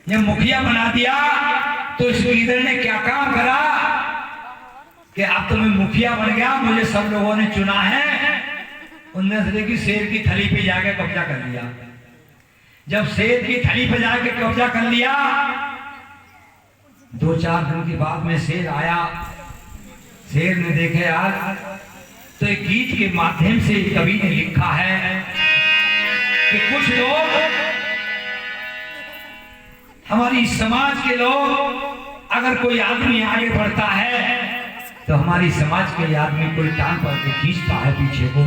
जब मुखिया बना दिया तो इस लीडर ने क्या काम करा कि अब तो मैं मुखिया बन गया, मुझे सब लोगों ने चुना है। उनने से कि शेर की थली पे जाके कब्जा कर लिया। जब शेर की थली पे जाके कब्जा कर लिया, 2-4 दिन के बाद में शेर आया। शेर ने देखे यार, तो एक गीत के माध्यम से कवि ने लिखा है कि कुछ लोग, हमारी समाज के लोग, अगर कोई आदमी आगे बढ़ता है तो हमारी समाज के आदमी कोई टांग पर के खींचता है पीछे को।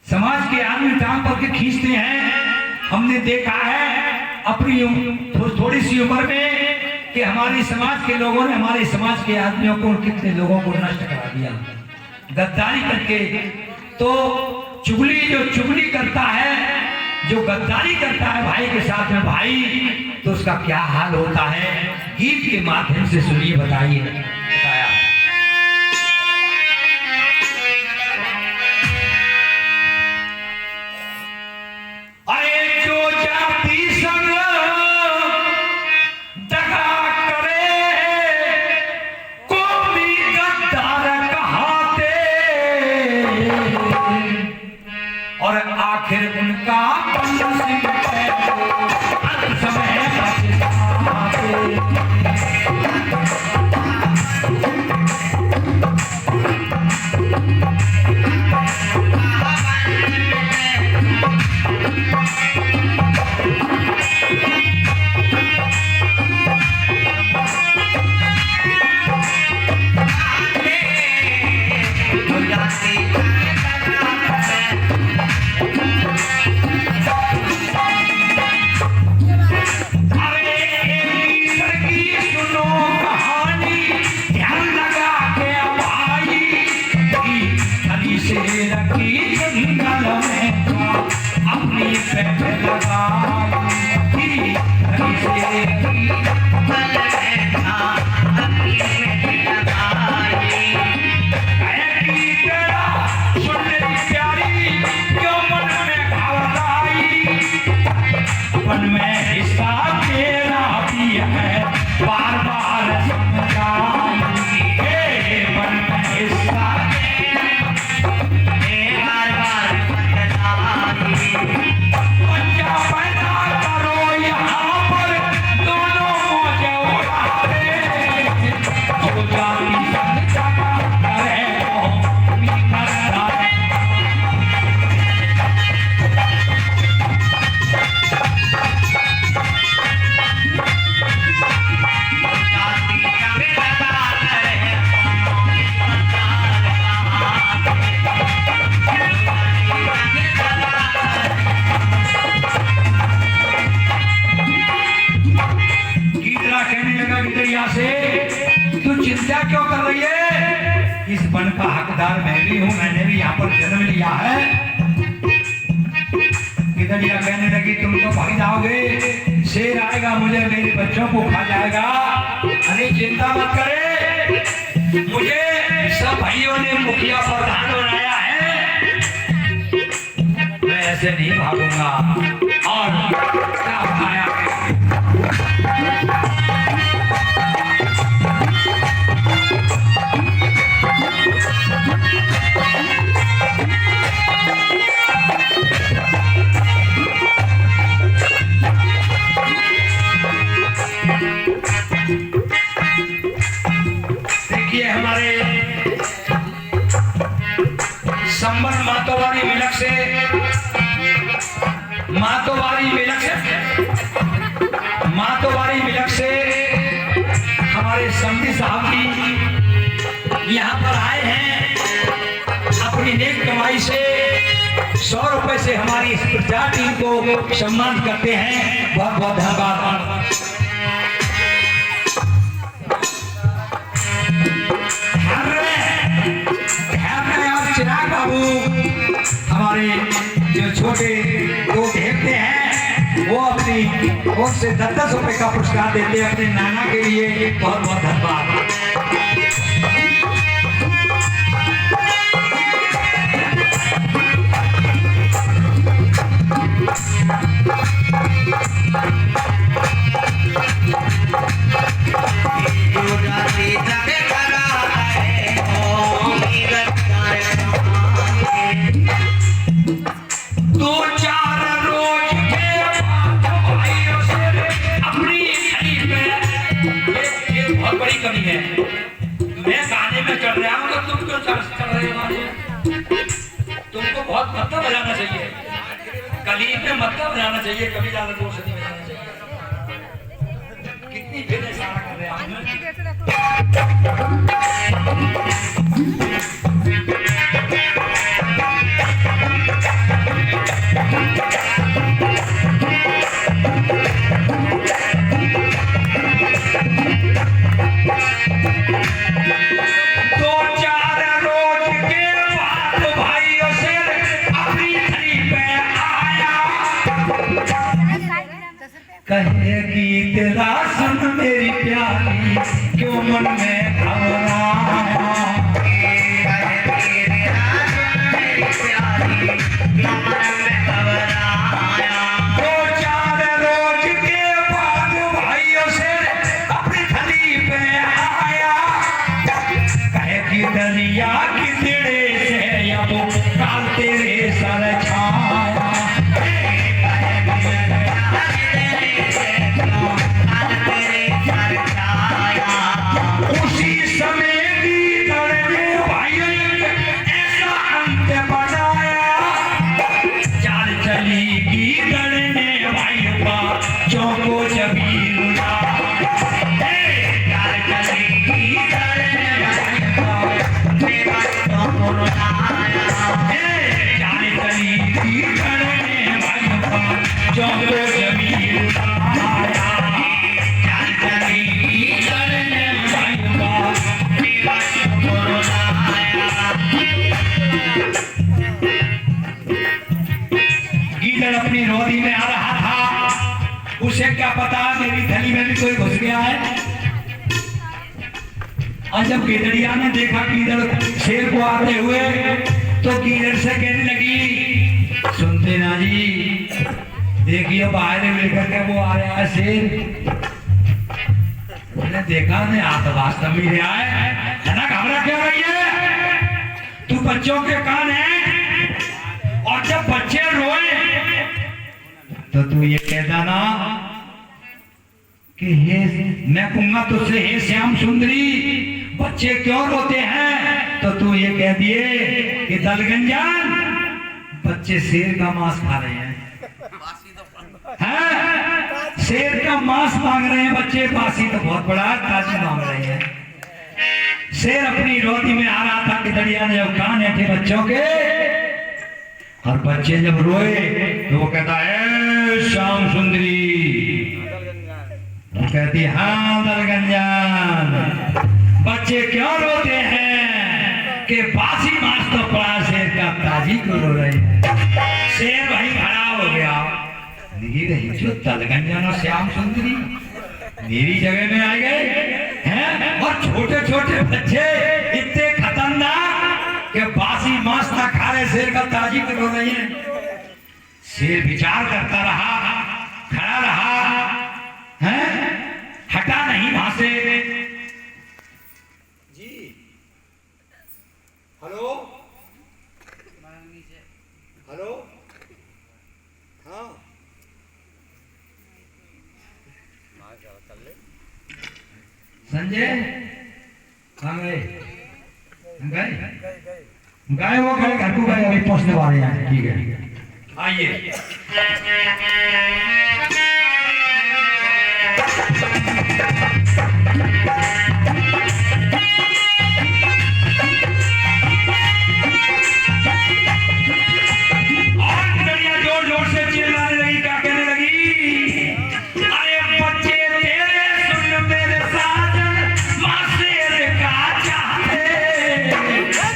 समाज के आदमी टांग पर के खींचते हैं। हमने देखा है अपनी थोड़ी सी उम्र में कि हमारी समाज के लोगों ने हमारे समाज के आदमियों को, कितने लोगों को नष्ट करा दिया गद्दारी करके। तो चुगली करता है, जो गद्दारी करता है भाई के साथ में भाई, तो उसका क्या हाल होता है, गीत के माध्यम से सुनिए, बताइए। और आखिर उनका चिंता क्यों कर रही है? इस वन का हकदार मैं भी हूं, मैंने भी यहाँ पर जन्म लिया है। गिदड़िया कहने लगी तुम तो भाग जाओगे, शेर आएगा मुझे मेरे बच्चों को खा जाएगा। अरे चिंता मत करे, मुझे सब भाइयों ने मुखिया प्रधान बनाया है, मैं ऐसे नहीं भागूंगा। और क्या भाया संबंध मातोवारी मिलक से हमारे समधी साहब जी यहाँ पर आए हैं। अपनी नेक कमाई से 100 रुपए से हमारी इस प्रचार टीम को सम्मान करते हैं। बहुत बहुत धन्यवाद। चिराग बाबू हमारे जो छोटे 2 ढेपते हैं, वो अपनी ओर से 10-10 रुपए का पुरस्कार देते हैं अपने नाना के लिए। बहुत बहुत धन्यवाद। पे मतलब जाना चाहिए, कभी ज्यादा जोर से नहीं बजाना चाहिए। कितनी फिर इशारा कर रहे हैं कहे गीत रासन मेरी प्यारी क्यों मन में घबराया, दो चार रोज के बाद भाइयों से अपनी थली पे आया, कहे कि दरिया की तिड़े से अब काल तेरे सर छाया, उसी समय गीदड़ ने भाइयों ऐसा अंत बनाया, चाल चली गीदड़ ने भाइयों का चौको जबीर चाल चली गीदड़ ने भाइयों का चाल चली गीदड़ ने भाइयों का चौको जबीर गीदड़ अपनी रोदी में आ रहा था, उसे क्या पता मेरी थैली में भी कोई घुस गया है। और जब गीदड़िया ने देखा गीदड़ शेर को आते हुए तो गीदड़ से कहने लगी, सुनते ना जी, देखिए बाहर लेकर के वो आ रहा है शेर, मैंने देखा नहीं हाथ वास्तव में रहा है ना, घबरा क्यों रही है, तू बच्चों के कान है, और जब बच्चे रोए तो तू ये कहता ना कि हे, मैं कहूंगा तुझसे हे श्याम सुंदरी बच्चे क्यों रोते हैं, तो तू ये कह दिए कि दलगंजान बच्चे शेर का मांस खा रहे हैं, शेर का मांस मांग रहे हैं बच्चे, बासी तो बहुत बड़ा ताजी मांग रहे हैं। शेर अपनी रोटी में आ रहा था, गीदड़िया ने जब कान ऐठे बच्चों के, और बच्चे जब रोए तो वो कहता है श्याम सुंदरी, वो कहती हाँ दलगंजान, बच्चे क्यों रोते हैं कि बासी मांस तो पड़ा शेर का, ताजी को रो रहे हैं। शेर भाई खड़ा हो गया, नहीं रही जो दलगंजान और श्याम सुंदरी मेरी जगह में आ गए हैं, और छोटे छोटे बच्चे इतने खतरनाक कि बासी मांस ना खा रहे शेर का, ताजी को रो रही है। शेर विचार करता रहा, खड़ा रहा, हैं, हटा नहीं वहां से। जी हेलो हेलो, हाँ संजय कहाँ गए, गए वो गए घर को गए, अभी पहुंचने वाले हैं। ठीक है आइए। जोर जोर से चिल्लाने लगी, क्या कहने लगी, अरे बच्चे तेरे सुन मेरे साजन, मां शेर का चाहते,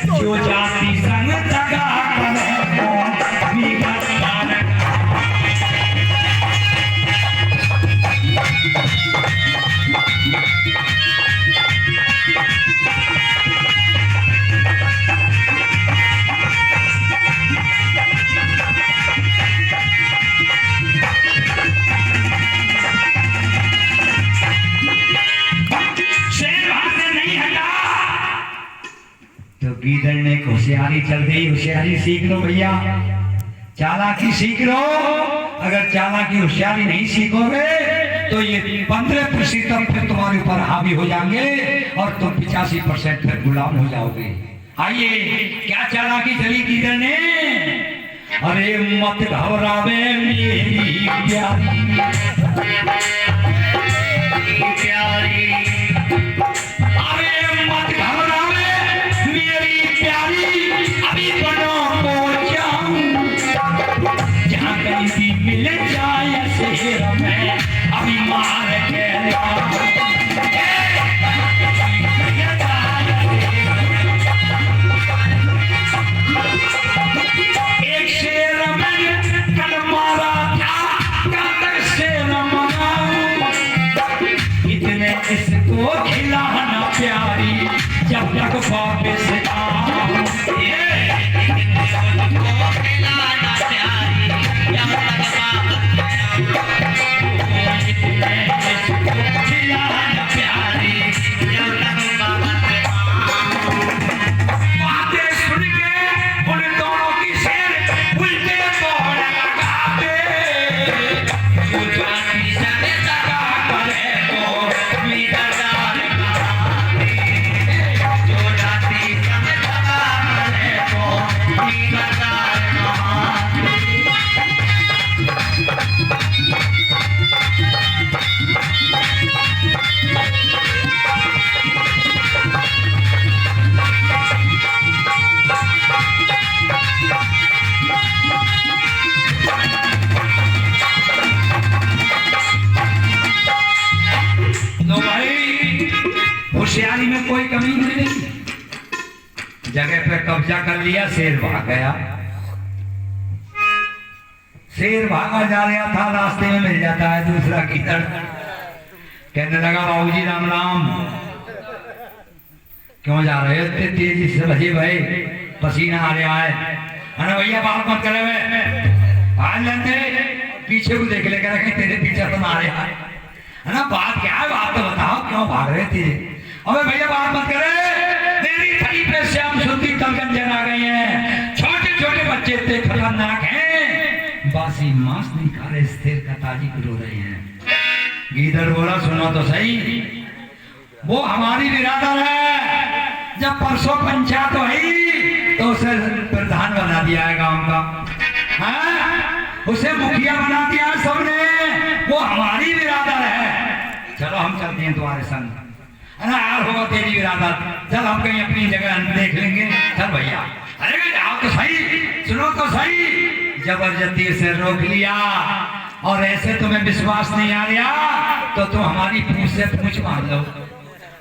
जो जाति संग दगा करे गीदड़ ने होशियारी चल गई, होशियारी सीख लो भैया, चालाकी सीख लो। अगर चालाकी होशियारी नहीं सीखोगे तो ये 15% फिर तुम्हारे ऊपर हावी हो जाएंगे और तुम 85% फिर गुलाम हो जाओगे। आइए क्या चालाकी चली गीदड़ ने, अरे मत घबरावे मेरी प्यारी प्यारी, अरे मत घबरावे मेरी प्यारी, अभी बनो को जाऊं जहाँ कहीं भी मिल जाए शहर में अभी मार के लाऊं। एक शेर मैंने कल मारा था, कल तक शेर मनाऊं, इतने इसको खिलाना प्यारी जब तक वापस आऊं। इतने इसको खिलाना प्यारी जब तक वापस आऊं, इतने इसको खिलाना प्यारी जब तक वापस आऊं। बातें सुन के उन दोनों की शेर उल्टे दौड़ लगाते, जो जाती सके सका करे तो मीरादार कहाते, जो जाती सके सका करे तो मीरादार कहाते। लो भाई, होशियारी में कोई कमी नहीं, जगह पे कब्जा कर लिया, शेर भाग गया। शेर भागा जा रहा था, रास्ते में मिल जाता है दूसरा कीचड़, कहने लगा बाबूजी राम राम, क्यों जा रहे हो इतने तेजी से भजे भाई, पसीना आ रहा है ना भैया, बात मत करे आज लेते पीछे को देख लेकर रखे, तेरे पीछे तो ना रहा है ना, बात क्या है, बात तो बताओ क्यों भाग रहे थे। अबे भैया बात मत करे, तेरी थड़ी पे श्याम सुंदरी तलगंजन आ गई है, छोटे छोटे बच्चे इतने खतरनाक हैं, बासी मांस नहीं खा रहे, स्थिर का ताजी रो रहे हैं। गीदड़ बोला सुनो तो सही, वो हमारी बिरादर है, जब परसों पंचायत हुई तो उसे प्रधान बना दिया है गांव का, हाँ? उसे मुखिया बना दिया सबने, वो हमारी बिरादर है। चलो हम चलते हैं तुम्हारे संग, है ना यार, होगा तेरी बिरादर, चल हम कहीं अपनी जगह देख लेंगे, चल भैया। अरे आओ तो सही, सुनो तो सही, जबरदस्ती से रोक लिया, और ऐसे तुम्हें विश्वास नहीं आ रहा तो तुम हमारी पूंछ से पूंछ मार लो,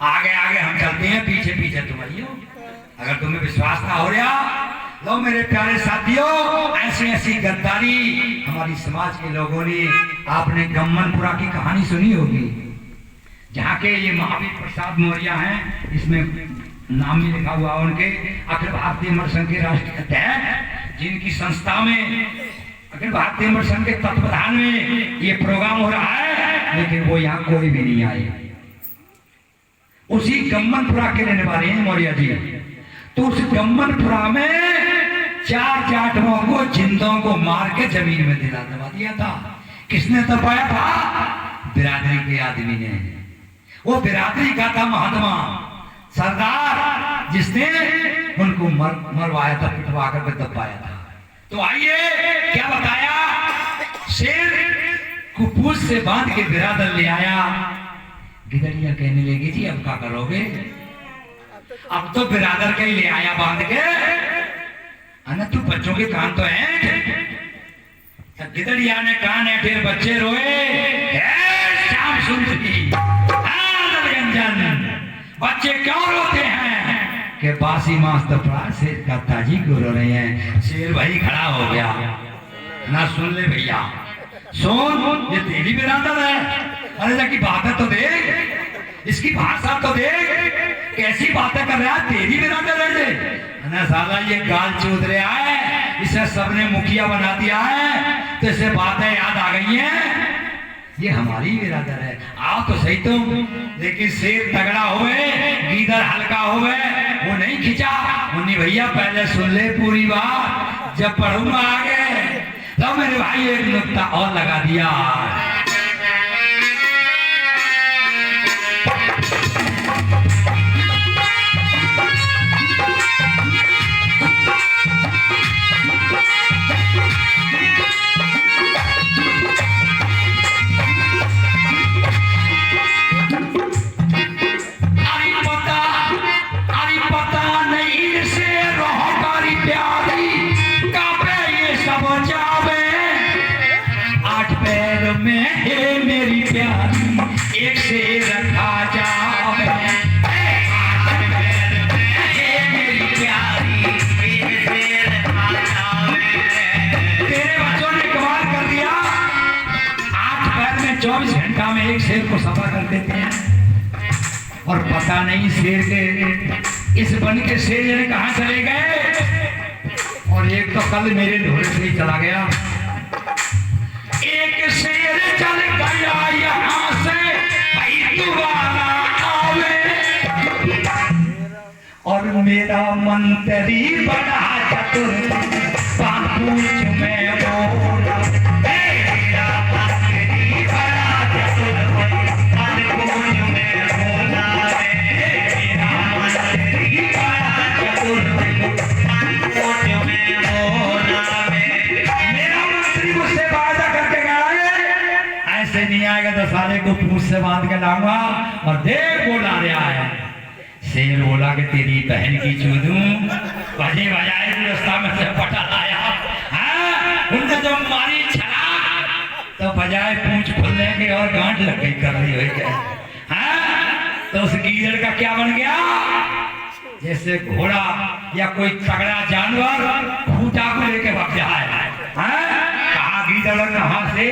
आगे आगे हम चलते हैं, पीछे पीछे तुम आइयो। अगर तुम्हें विश्वास ना हो रहा, लो मेरे प्यारे साथियों, ऐसी ऐसी गद्दारी हमारी समाज के लोगों ने, आपने गम्मनपुरा की कहानी सुनी होगी, जहाँ के ये महावीर प्रसाद मौर्य हैं, इसमें नाम भी लिखा हुआ उनके, अखिल भारतीय मर संघ के राष्ट्रीय अध्यक्ष, जिनकी संस्था में अखिल भारतीय मर संघ के तत्वाधान में ये प्रोग्राम हो रहा है, लेकिन वो यहाँ कोई भी नहीं आए। उसी गम्मनपुरा के रहने वाले हैं मौर्य जी, तो उस गम्मनपुरा में 4 जाटवों को, जिंदों को मार के जमीन में दबा दिया था। किसने दबाया था? बिरादरी के आदमी ने। वो बिरादरी का था महात्मा सरदार, जिसने उनको मरवाया था, पिटवा कर दबाया था। तो आइए क्या बताया, शेर को पूंछ से बांध के बिरादर ले आया। गिदड़िया कहने लगी जी अब क्या करोगे, अब तो बिरादर के ले आया बांध के, अना तू बच्चों के कान तो है। गिदड़िया ने कान ऐठे, बच्चे रोए, श्याम सुंदरी बच्चे क्यों रोते हैं कि बासी मांस तो पड़ा, शेर का ताजी क्यों रो रहे हैं। शेर भाई खड़ा हो गया, ना सुन ले भैया, सुन, ये तेरी बिरादर है, अरे जाकी बातें तो देख, इसकी भाषा तो देख, कैसी बातें कर रहा है, तेरी बिरादर है ना साला, ये गाल चूद रहा है, इसे सबने मुखिया बना दिया है, तो इसे बातें याद आ गई हैं, ये हमारी बिरादर है, आओ तो सही तुम। लेकिन शेर तगड़ा होवे, गीदड़ हल्का होवे, वो नहीं खिंचा। मुन्नी भैया पहले सुन ले पूरी बात, जब पढ़ूंगा आगे तो मेरे भाई एक नुक्ता और लगा दिया। पैर में है मेरी प्यारी एक शेर रखा जावे, मेरी प्यारी एक शेर रखा जावे। तेरे बच्चों ने कमाल कर दिया, 8 पैर में 24 घंटा में एक शेर को सफा कर देते हैं, और पता नहीं शेर के इस बन के शेर ने कहां चले गए। और एक तो कल मेरे ढोरे से ही चला गया, एक शेर चल गया यहाँ से भाई दोबारा आवे, और मेरा मंत्री बड़ा चतुर पापूछ में बोला, मेरा मंत्री बड़ा चतुर पापूछ में बोला, मेरा मंत्री बड़ा चतुर पापूछ में बोला। मेरा मंत्री मुझसे वादा करके गया ऐसे नहीं आएगा तो सारे को पूछ से बांध के लाऊंगा, और देख बोला रहा है। शेर बोला कि तेरी बहन की चूदू बजे बजाए रास्ता में से पटा लाया, उनने जब मारी छलांग तो बजाय पूंछ खुलने के और गांठ लग गई कर रही हुई क्या, तो उस गीदड़ का क्या बन गया, जैसे घोड़ा या कोई तगड़ा जानवर खूंटा को लेके भाग जाए, कहा गीदड़ कहां से,